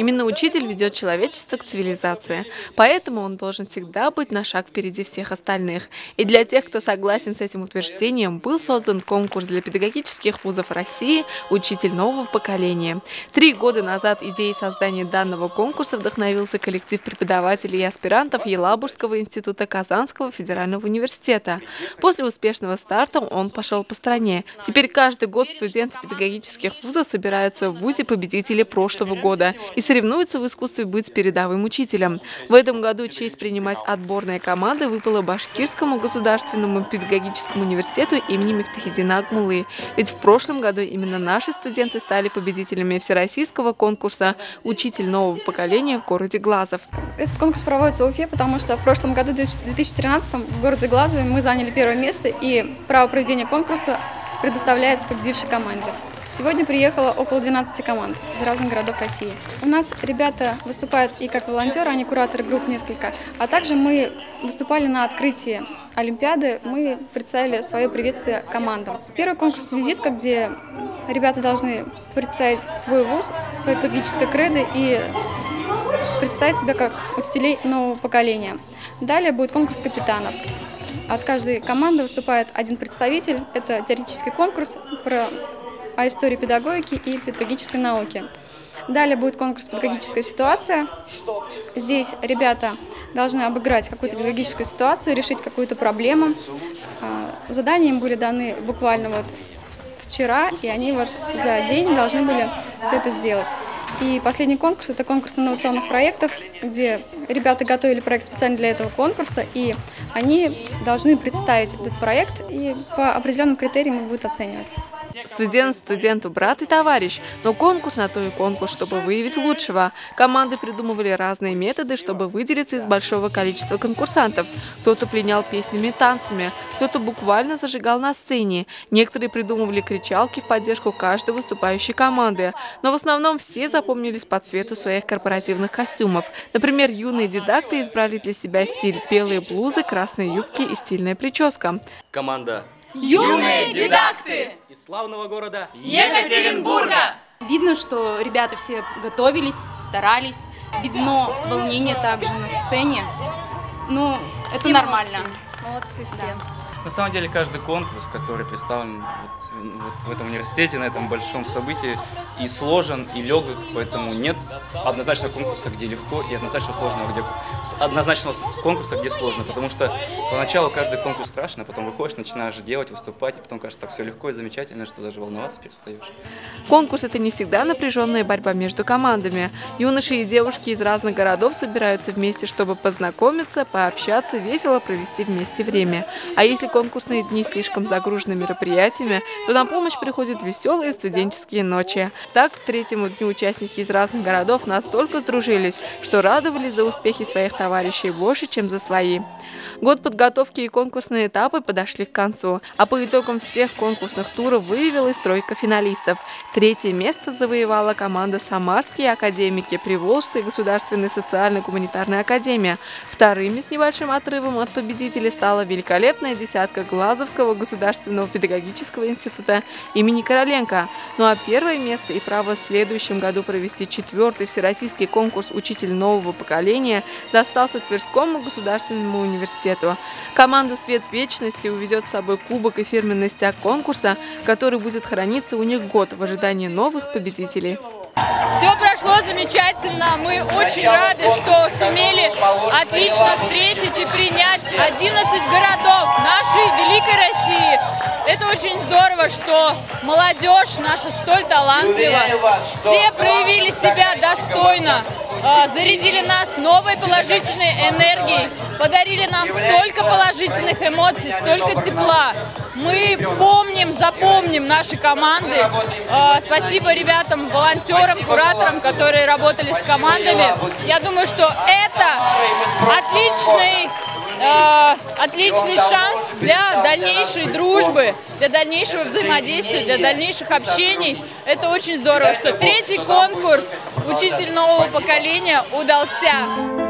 Именно учитель ведет человечество к цивилизации, поэтому он должен всегда быть на шаг впереди всех остальных. И для тех, кто согласен с этим утверждением, был создан конкурс для педагогических вузов России «Учитель нового поколения». 3 года назад идеей создания данного конкурса вдохновился коллектив преподавателей и аспирантов Елабужского института Казанского федерального университета. После успешного старта он пошел по стране. Теперь каждый год студенты педагогических вузов собираются в вузе победители прошлого года и соревнуются в искусстве быть передовым учителем. В этом году честь принимать отборные команды выпала Башкирскому государственному педагогическому университету имени Мифтахиддина Агмулы. Ведь в прошлом году именно наши студенты стали победителями всероссийского конкурса «Учитель нового поколения» в городе Глазов. Этот конкурс проводится в Уфе, потому что в прошлом году, в 2013, в городе Глазове, мы заняли 1-е место, и право проведения конкурса предоставляется победившей команде. Сегодня приехало около 12 команд из разных городов России. У нас ребята выступают и как волонтеры, они кураторы групп несколько, а также мы выступали на открытии Олимпиады, мы представили свое приветствие командам. Первый конкурс «Визитка», где ребята должны представить свой вуз, свое педагогическое кредо и представить себя как учителей нового поколения. Далее будет конкурс капитанов. От каждой команды выступает один представитель. Это теоретический конкурс о истории педагогики и педагогической науки. Далее будет конкурс «Педагогическая ситуация». Здесь ребята должны обыграть какую-то педагогическую ситуацию, решить какую-то проблему. Задания им были даны буквально вчера, и они за день должны были все это сделать. И последний конкурс – это конкурс инновационных проектов, где ребята готовили проект специально для этого конкурса, и они должны представить этот проект, и по определенным критериям их будут оценивать. Студент студенту брат и товарищ, но конкурс на то и конкурс, чтобы выявить лучшего. Команды придумывали разные методы, чтобы выделиться из большого количества конкурсантов. Кто-то пленял песнями и танцами, кто-то буквально зажигал на сцене. Некоторые придумывали кричалки в поддержку каждой выступающей команды. Но в основном все запомнились по цвету своих корпоративных костюмов. Например, юные дидакты избрали для себя стиль белые блузы, красные юбки и стильная прическа. Команда «Юные дидакты» из славного города Екатеринбурга. Видно, что ребята все готовились, старались. Видно волнение также на сцене. Ну, это все нормально. Молодцы все. Да. На самом деле каждый конкурс, который представлен в этом университете, на этом большом событии, и сложен, и легок, поэтому нет однозначного конкурса, где легко, и однозначного конкурса, где сложно, потому что поначалу каждый конкурс страшно, а потом выходишь, начинаешь делать, выступать, и потом кажется так все легко и замечательно, что даже волноваться перестаешь. Конкурс – это не всегда напряженная борьба между командами. Юноши и девушки из разных городов собираются вместе, чтобы познакомиться, пообщаться, весело провести вместе время. А если конкурсные дни слишком загружены мероприятиями, то на помощь приходят веселые студенческие ночи. Так, к 3-му дню участники из разных городов настолько сдружились, что радовались за успехи своих товарищей больше, чем за свои. Год подготовки и конкурсные этапы подошли к концу, а по итогам всех конкурсных туров выявилась 3 финалистов. 3-е место завоевала команда «Самарские академики» Приволжской государственной социально-гуманитарной академии. 2-ми с небольшим отрывом от победителей стала великолепная десятка Глазовского государственного педагогического института имени Короленко. Ну а 1-е место и право в следующем году провести 4-й всероссийский конкурс «Учитель нового поколения» достался Тверскому государственному университету. Команда «Свет вечности» увезет с собой кубок и фирменный стяг конкурса, который будет храниться у них год в ожидании новых победителей. Все прошло замечательно. Мы очень рады, что сумели отлично встретить и принять 11 городов нашей великой России. Это очень здорово, что молодежь наша столь талантлива. Все проявили себя достойно, зарядили нас новой положительной энергией, подарили нам столько положительных эмоций, столько тепла. Мы помним, запомним наши команды. Спасибо ребятам, волонтерам, кураторам, которые работали с командами. Я думаю, что это отличный шанс для дальнейшей дружбы, для дальнейшего взаимодействия, для дальнейших общений. Это очень здорово, что 3-й конкурс «Учитель нового поколения» удался.